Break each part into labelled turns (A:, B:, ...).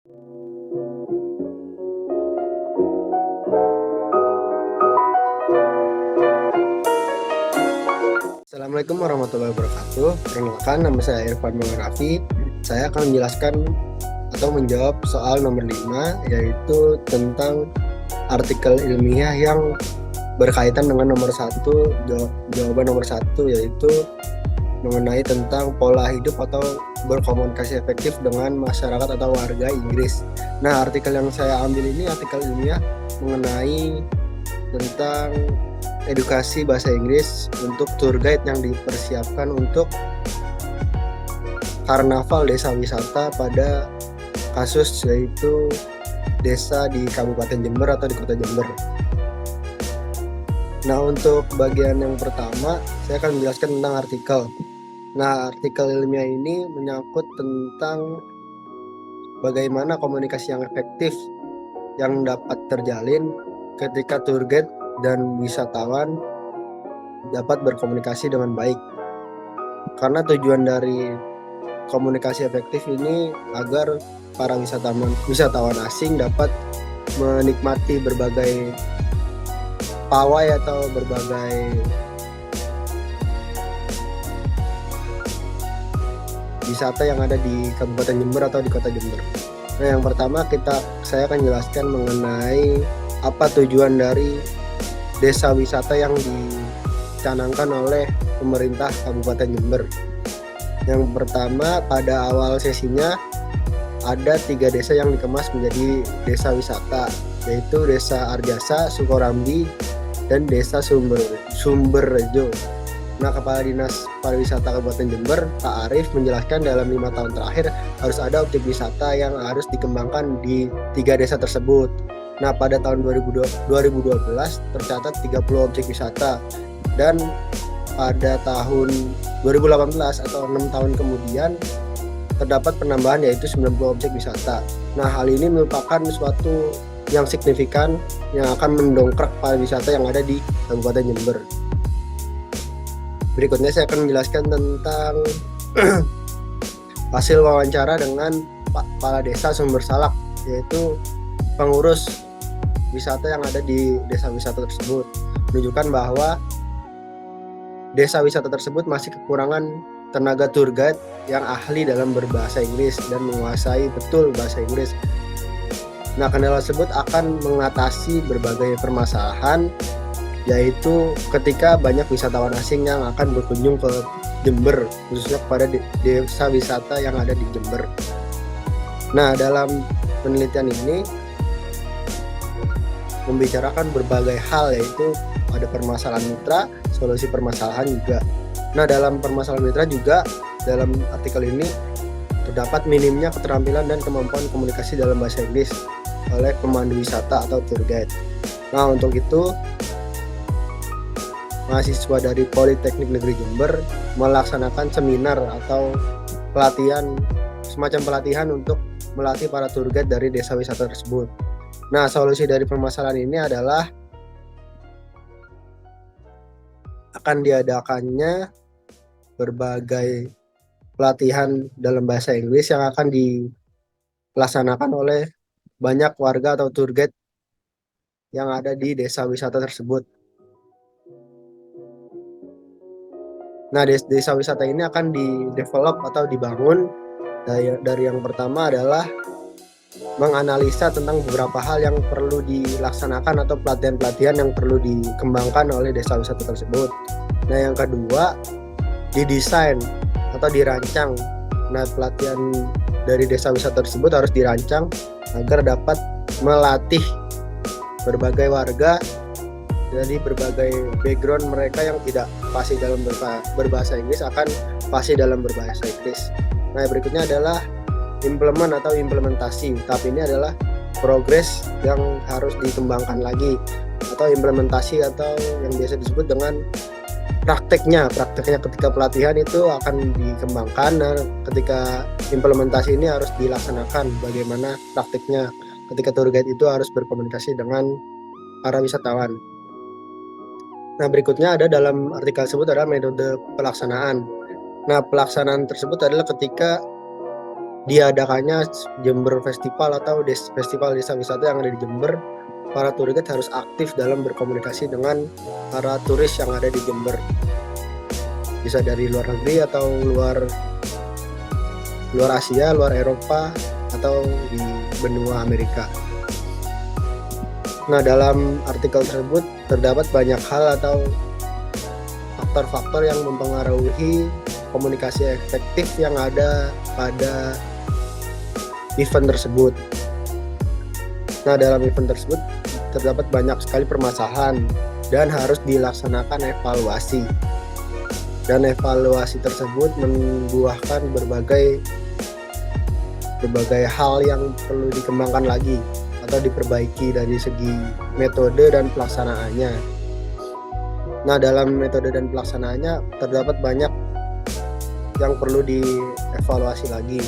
A: Assalamualaikum warahmatullahi wabarakatuh. Perkenalkan, nama saya Irfan Maulana Raffi. Saya akan menjelaskan atau menjawab soal nomor 5, yaitu tentang artikel ilmiah yang berkaitan dengan nomor 1. Jawaban nomor 1 yaitu mengenai tentang pola hidup atau berkomunikasi efektif dengan masyarakat atau warga Inggris. Nah, artikel yang saya ambil ini artikel ilmiah mengenai tentang edukasi bahasa Inggris untuk tour guide yang dipersiapkan untuk karnaval desa wisata pada kasus yaitu desa di Kabupaten Jember atau di Kota Jember. Nah, untuk bagian yang pertama saya akan menjelaskan tentang artikel. Nah, artikel ilmiah ini menyangkut tentang bagaimana komunikasi yang efektif yang dapat terjalin ketika tour guide dan wisatawan dapat berkomunikasi dengan baik. Karena tujuan dari komunikasi efektif ini agar para wisatawan asing dapat menikmati berbagai pawai atau berbagai wisata yang ada di Kabupaten Jember atau di Kota Jember. Nah, yang pertama saya akan jelaskan mengenai apa tujuan dari desa wisata yang dicanangkan oleh pemerintah Kabupaten Jember. Yang pertama, pada awal sesinya ada 3 desa yang dikemas menjadi desa wisata, yaitu Desa Arjasa, Sukorambi, dan Desa Sumberrejo. Nah, Kepala Dinas Pariwisata Kabupaten Jember, Pak Arief, menjelaskan dalam 5 tahun terakhir harus ada objek wisata yang harus dikembangkan di 3 desa tersebut. Nah, pada tahun 2012 tercatat 30 objek wisata, dan pada tahun 2018 atau 6 tahun kemudian terdapat penambahan yaitu 90 objek wisata. Nah, hal ini merupakan suatu yang signifikan yang akan mendongkrak pariwisata yang ada di Kabupaten Jember. Berikutnya saya akan menjelaskan tentang hasil wawancara dengan Pak Kepala Desa Sumbersalak, yaitu pengurus wisata yang ada di desa wisata tersebut, menunjukkan bahwa desa wisata tersebut masih kekurangan tenaga tour guide yang ahli dalam berbahasa Inggris dan menguasai betul bahasa Inggris. Nah, kendala tersebut akan mengatasi berbagai permasalahan, yaitu ketika banyak wisatawan asing yang akan berkunjung ke Jember, khususnya kepada desa wisata yang ada di Jember. Nah, dalam penelitian ini membicarakan berbagai hal, yaitu ada permasalahan mitra, solusi permasalahan juga. Nah, dalam permasalahan mitra juga dalam artikel ini terdapat minimnya keterampilan dan kemampuan komunikasi dalam bahasa Inggris oleh pemandu wisata atau tour guide. Nah, untuk itu mahasiswa dari Politeknik Negeri Jember melaksanakan seminar atau semacam pelatihan untuk melatih para tour guide dari desa wisata tersebut. Nah, solusi dari permasalahan ini adalah akan diadakannya berbagai pelatihan dalam bahasa Inggris yang akan dilaksanakan oleh banyak warga atau tour guide yang ada di desa wisata tersebut. Nah, desa wisata ini akan di-develop atau dibangun dari yang pertama adalah menganalisa tentang beberapa hal yang perlu dilaksanakan atau pelatihan-pelatihan yang perlu dikembangkan oleh desa wisata tersebut. Nah, yang kedua, didesain atau dirancang. Nah, pelatihan dari desa wisata tersebut harus dirancang agar dapat melatih berbagai warga dari berbagai background mereka yang tidak fasih dalam berbahasa Inggris akan fasih dalam berbahasa Inggris. Nah, berikutnya adalah implement atau implementasi. Tahap ini adalah progres yang harus dikembangkan lagi, atau implementasi atau yang biasa disebut dengan prakteknya ketika pelatihan itu akan dikembangkan. Nah, ketika implementasi ini harus dilaksanakan bagaimana prakteknya ketika tour guide itu harus berkomunikasi dengan para wisatawan. Nah, berikutnya ada dalam artikel tersebut adalah metode pelaksanaan. Nah, pelaksanaan tersebut adalah ketika diadakannya Jember Festival atau festival desa wisata yang ada di Jember, para tour guide harus aktif dalam berkomunikasi dengan para turis yang ada di Jember. Bisa dari luar negeri atau luar Asia, luar Eropa, atau di benua Amerika. Nah, dalam artikel tersebut terdapat banyak hal atau faktor-faktor yang mempengaruhi komunikasi efektif yang ada pada event tersebut. Nah, dalam event tersebut terdapat banyak sekali permasalahan dan harus dilaksanakan evaluasi. Dan evaluasi tersebut membuahkan berbagai hal yang perlu dikembangkan lagi atau diperbaiki dari segi metode dan pelaksanaannya. Nah, dalam metode dan pelaksanaannya terdapat banyak yang perlu dievaluasi lagi.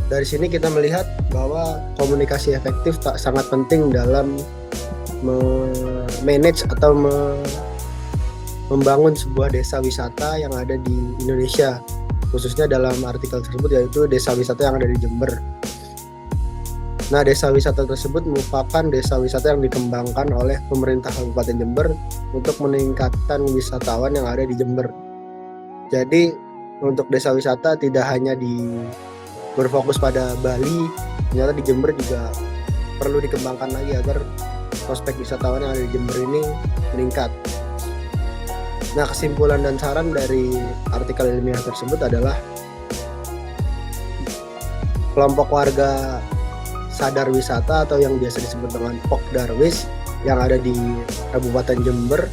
A: Dari sini kita melihat bahwa komunikasi efektif sangat penting dalam manage atau membangun sebuah desa wisata yang ada di Indonesia, khususnya dalam artikel tersebut yaitu desa wisata yang ada di Jember. Nah, desa wisata tersebut merupakan desa wisata yang dikembangkan oleh pemerintah Kabupaten Jember untuk meningkatkan wisatawan yang ada di Jember. Jadi untuk desa wisata tidak hanya berfokus pada Bali, ternyata di Jember juga perlu dikembangkan lagi agar prospek wisatawan yang ada di Jember ini meningkat. Nah, kesimpulan dan saran dari artikel ilmiah tersebut adalah kelompok warga sadar wisata atau yang biasa disebut dengan Pokdarwis yang ada di Kabupaten Jember,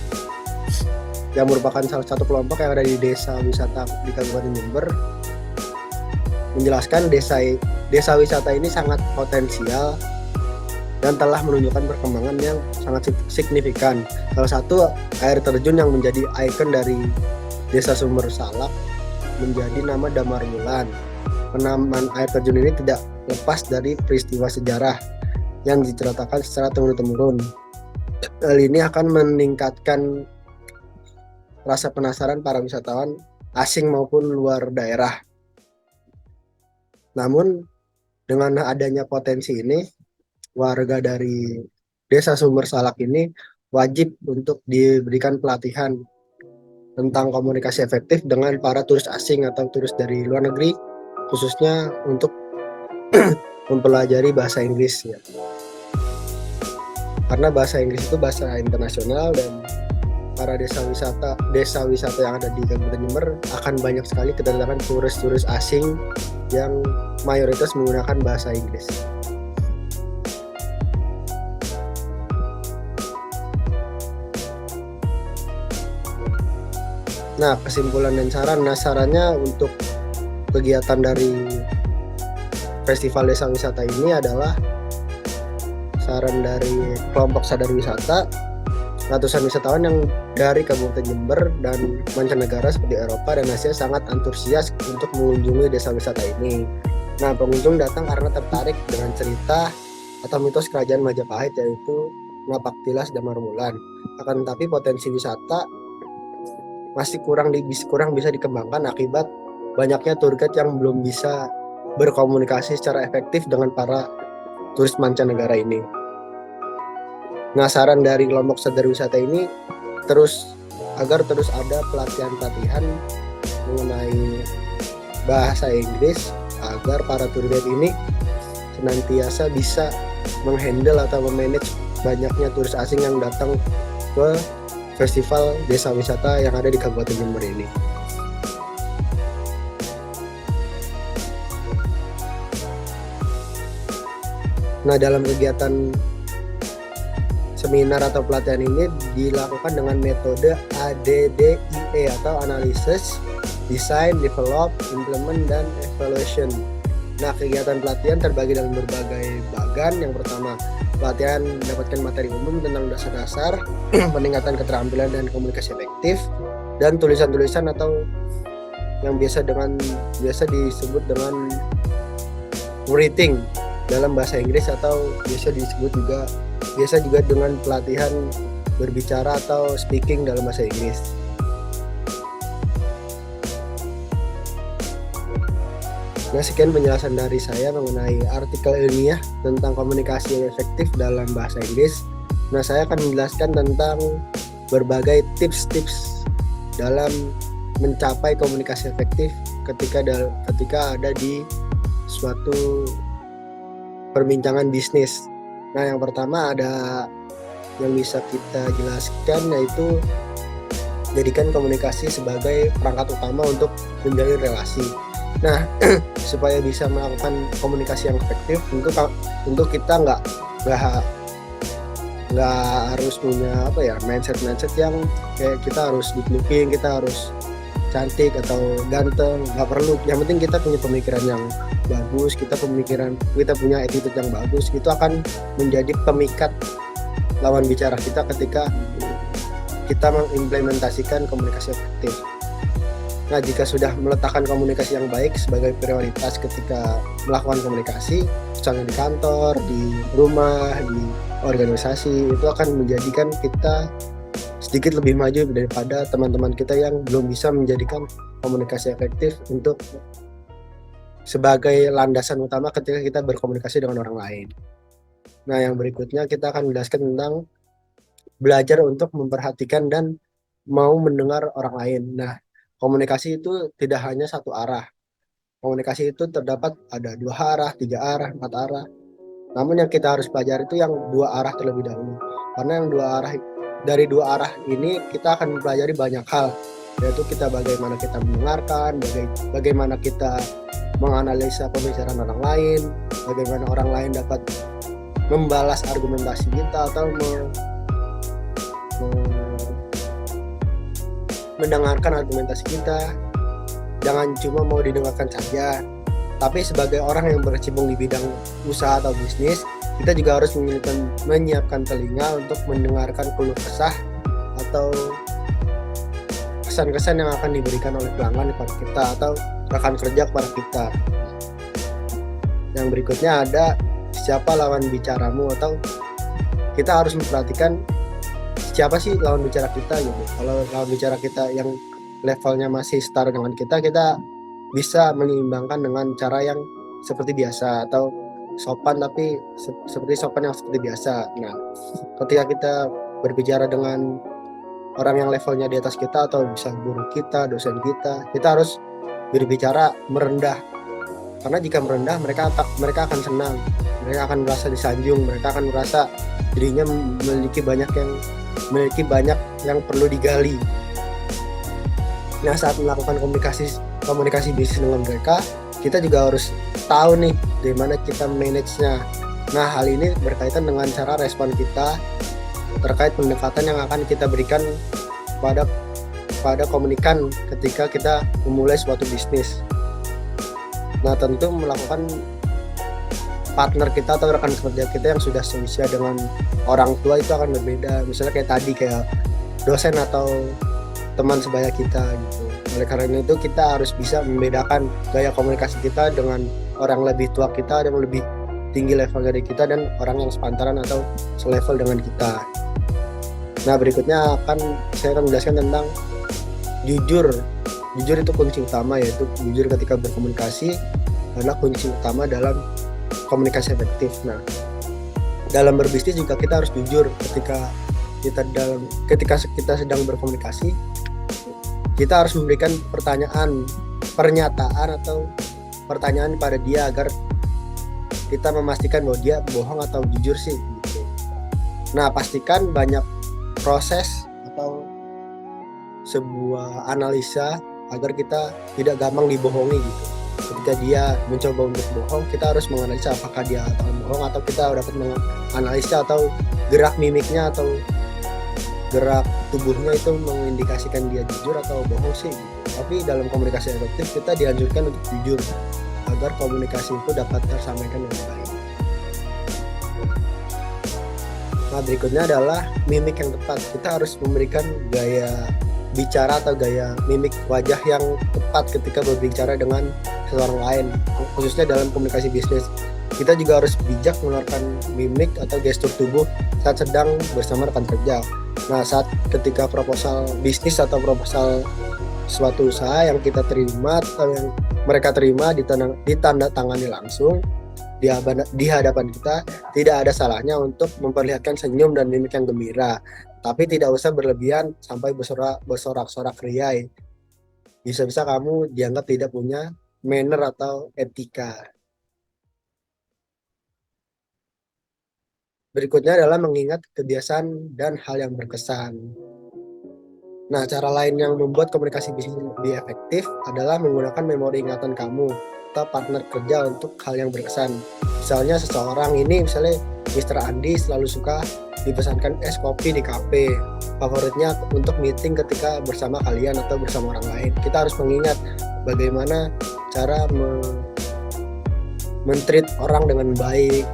A: yang merupakan salah satu kelompok yang ada di desa wisata di Kabupaten Jember, menjelaskan desa wisata ini sangat potensial dan telah menunjukkan perkembangan yang sangat signifikan. Salah satu air terjun yang menjadi ikon dari desa Sumber Salak menjadi nama Damar Wulan. Penamaan air terjun ini tidak lepas dari peristiwa sejarah yang diceritakan secara turun-temurun. Hal ini akan meningkatkan rasa penasaran para wisatawan asing maupun luar daerah. Namun dengan adanya potensi ini, warga dari desa Sumber Salak ini wajib untuk diberikan pelatihan tentang komunikasi efektif dengan para turis asing atau turis dari luar negeri, khususnya untuk mempelajari bahasa Inggris ya. Karena bahasa Inggris itu bahasa internasional dan para desa wisata yang ada di Kabupaten Jember akan banyak sekali kedatangan turis-turis asing yang mayoritas menggunakan bahasa Inggris. Nah, kesimpulan dan sarannya untuk kegiatan dari Festival Desa Wisata ini adalah saran dari kelompok sadar wisata, ratusan wisatawan yang dari Kabupaten Jember dan mancanegara seperti Eropa dan Asia sangat antusias untuk mengunjungi desa wisata ini. Nah, pengunjung datang karena tertarik dengan cerita atau mitos kerajaan Majapahit yaitu Ngapak Tilas Damar Wulan. Akan tetapi potensi wisata masih kurang bisa dikembangkan akibat banyaknya tour guide yang belum bisa berkomunikasi secara efektif dengan para turis mancanegara ini. Nah, saran dari kelompok sadar wisata ini agar terus ada pelatihan mengenai bahasa Inggris agar para tour guide ini senantiasa bisa menghandle atau memanage banyaknya turis asing yang datang ke festival desa wisata yang ada di Kabupaten Jember ini. Nah, dalam kegiatan seminar atau pelatihan ini dilakukan dengan metode ADDIE atau Analysis, Design, Develop, Implement, dan Evaluation. Nah, kegiatan pelatihan terbagi dalam berbagai bagan. Yang pertama, pelatihan mendapatkan materi umum tentang dasar-dasar peningkatan keterampilan dan komunikasi efektif, dan tulisan-tulisan atau yang biasa disebut dengan writing dalam bahasa Inggris atau biasa juga dengan pelatihan berbicara atau speaking dalam bahasa Inggris. Nah, sekian penjelasan dari saya mengenai artikel ilmiah tentang komunikasi yang efektif dalam bahasa Inggris. Nah, saya akan menjelaskan tentang berbagai tips-tips dalam mencapai komunikasi efektif ketika ada di suatu perbincangan bisnis. Nah, yang pertama ada yang bisa kita jelaskan, yaitu jadikan komunikasi sebagai perangkat utama untuk menjalin relasi. Nah, supaya bisa melakukan komunikasi yang efektif, tentu kita nggak harus punya mindset yang kayak kita harus good looking, kita harus cantik atau ganteng, nggak perlu. Yang penting kita punya pemikiran yang bagus, kita punya attitude yang bagus, itu akan menjadi pemikat lawan bicara kita ketika kita mengimplementasikan komunikasi efektif. Nah, jika sudah meletakkan komunikasi yang baik sebagai prioritas ketika melakukan komunikasi, misalnya di kantor, di rumah, di organisasi, itu akan menjadikan kita sedikit lebih maju daripada teman-teman kita yang belum bisa menjadikan komunikasi efektif untuk sebagai landasan utama ketika kita berkomunikasi dengan orang lain. Nah, yang berikutnya kita akan menjelaskan tentang belajar untuk memperhatikan dan mau mendengar orang lain. Nah, komunikasi itu tidak hanya satu arah. Komunikasi itu terdapat ada 2 arah, 3 arah, 4 arah. Namun yang kita harus pelajari itu yang 2 arah terlebih dahulu. Karena yang dari 2 arah ini kita akan mempelajari banyak hal, yaitu bagaimana kita mendengarkan, bagaimana kita menganalisa pembicaraan orang lain, bagaimana orang lain dapat membalas argumentasi kita atau mendengarkan argumentasi kita. Jangan cuma mau didengarkan saja, tapi sebagai orang yang berkecimpung di bidang usaha atau bisnis, kita juga harus menyiapkan telinga untuk mendengarkan keluh kesah atau kesan-kesan yang akan diberikan oleh pelanggan kepada kita atau rekan kerja kepada kita. Yang berikutnya ada siapa lawan bicaramu, atau kita harus memperhatikan siapa sih lawan bicara kita gitu. Kalau lawan bicara kita yang levelnya masih setara dengan kita bisa menyeimbangkan dengan cara yang seperti biasa atau sopan, tapi seperti biasa. Nah, ketika kita berbicara dengan orang yang levelnya di atas kita atau bisa guru kita, dosen kita harus berbicara merendah. Karena jika merendah, mereka akan senang, mereka akan merasa disanjung, mereka akan merasa dirinya memiliki banyak yang perlu digali. Nah, saat melakukan komunikasi bisnis dengan mereka, kita juga harus tahu nih bagaimana kita manage-nya. Nah, hal ini berkaitan dengan cara respon kita terkait pendekatan yang akan kita berikan pada komunikan ketika kita memulai suatu bisnis. Nah, tentu melakukan partner kita atau rekan kerja kita yang sudah seusia dengan orang tua itu akan berbeda. Misalnya kayak dosen atau teman sebaya kita gitu. Oleh karena itu kita harus bisa membedakan gaya komunikasi kita dengan orang lebih tua kita, yang lebih tinggi level dari kita, dan orang yang sepantaran atau selevel dengan kita. Nah, berikutnya saya akan menjelaskan tentang jujur. Jujur itu kunci utama, yaitu jujur ketika berkomunikasi adalah kunci utama dalam komunikasi efektif. Nah, dalam berbisnis juga kita harus jujur ketika kita sedang berkomunikasi. Kita harus memberikan pernyataan atau pertanyaan pada dia agar kita memastikan bahwa dia bohong atau jujur sih gitu. Nah, pastikan banyak proses atau sebuah analisa agar kita tidak gampang dibohongi gitu. Ketika dia mencoba untuk bohong, kita harus menganalisa apakah dia akan bohong, atau kita dapat menganalisa atau gerak mimiknya atau gerak tubuhnya itu mengindikasikan dia jujur atau bohong sih gitu. Tapi dalam komunikasi efektif kita dianjurkan untuk jujur agar komunikasi itu dapat tersampaikan dengan baik. Nah, berikutnya adalah mimik yang tepat. Kita harus memberikan gaya bicara atau gaya mimik wajah yang tepat ketika berbicara dengan seseorang lain, khususnya dalam komunikasi bisnis. Kita juga harus bijak mengeluarkan mimik atau gestur tubuh saat sedang bersama rekan kerja. Nah, ketika proposal bisnis atau proposal suatu usaha yang kita terima atau yang mereka terima ditandatangani langsung di hadapan kita, tidak ada salahnya untuk memperlihatkan senyum dan mimik yang gembira, tapi tidak usah berlebihan sampai bersorak-sorak riai. Bisa-bisa kamu dianggap tidak punya manner atau etika. Berikutnya adalah mengingat kebiasaan dan hal yang berkesan. Nah, cara lain yang membuat komunikasi bisnis lebih efektif adalah menggunakan memori ingatan kamu atau partner kerja untuk hal yang berkesan. Misalnya seseorang ini, misalnya Mr. Andi selalu suka dipesankan es kopi di kafe favoritnya untuk meeting ketika bersama kalian atau bersama orang lain. Kita harus mengingat bagaimana cara men-treat orang dengan baik.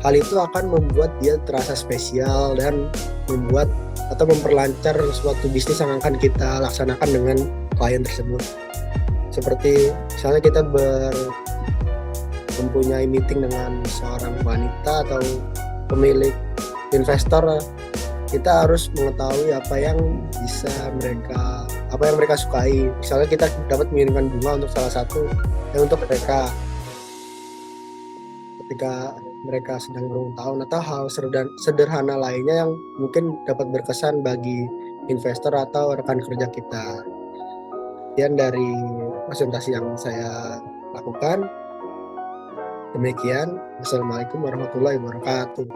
A: Hal itu akan membuat dia terasa spesial dan membuat atau memperlancar suatu bisnis yang akan kita laksanakan dengan klien tersebut. Seperti misalnya kita mempunyai meeting dengan seorang wanita atau pemilik investor, kita harus mengetahui apa yang mereka sukai. Misalnya kita dapat mengirimkan bunga untuk salah satu untuk mereka ketika mereka sedang berulang tahun, atau hal sederhana lainnya yang mungkin dapat berkesan bagi investor atau rekan kerja kita. Sekian dari presentasi yang saya lakukan. Demikian, Wassalamualaikum warahmatullahi wabarakatuh.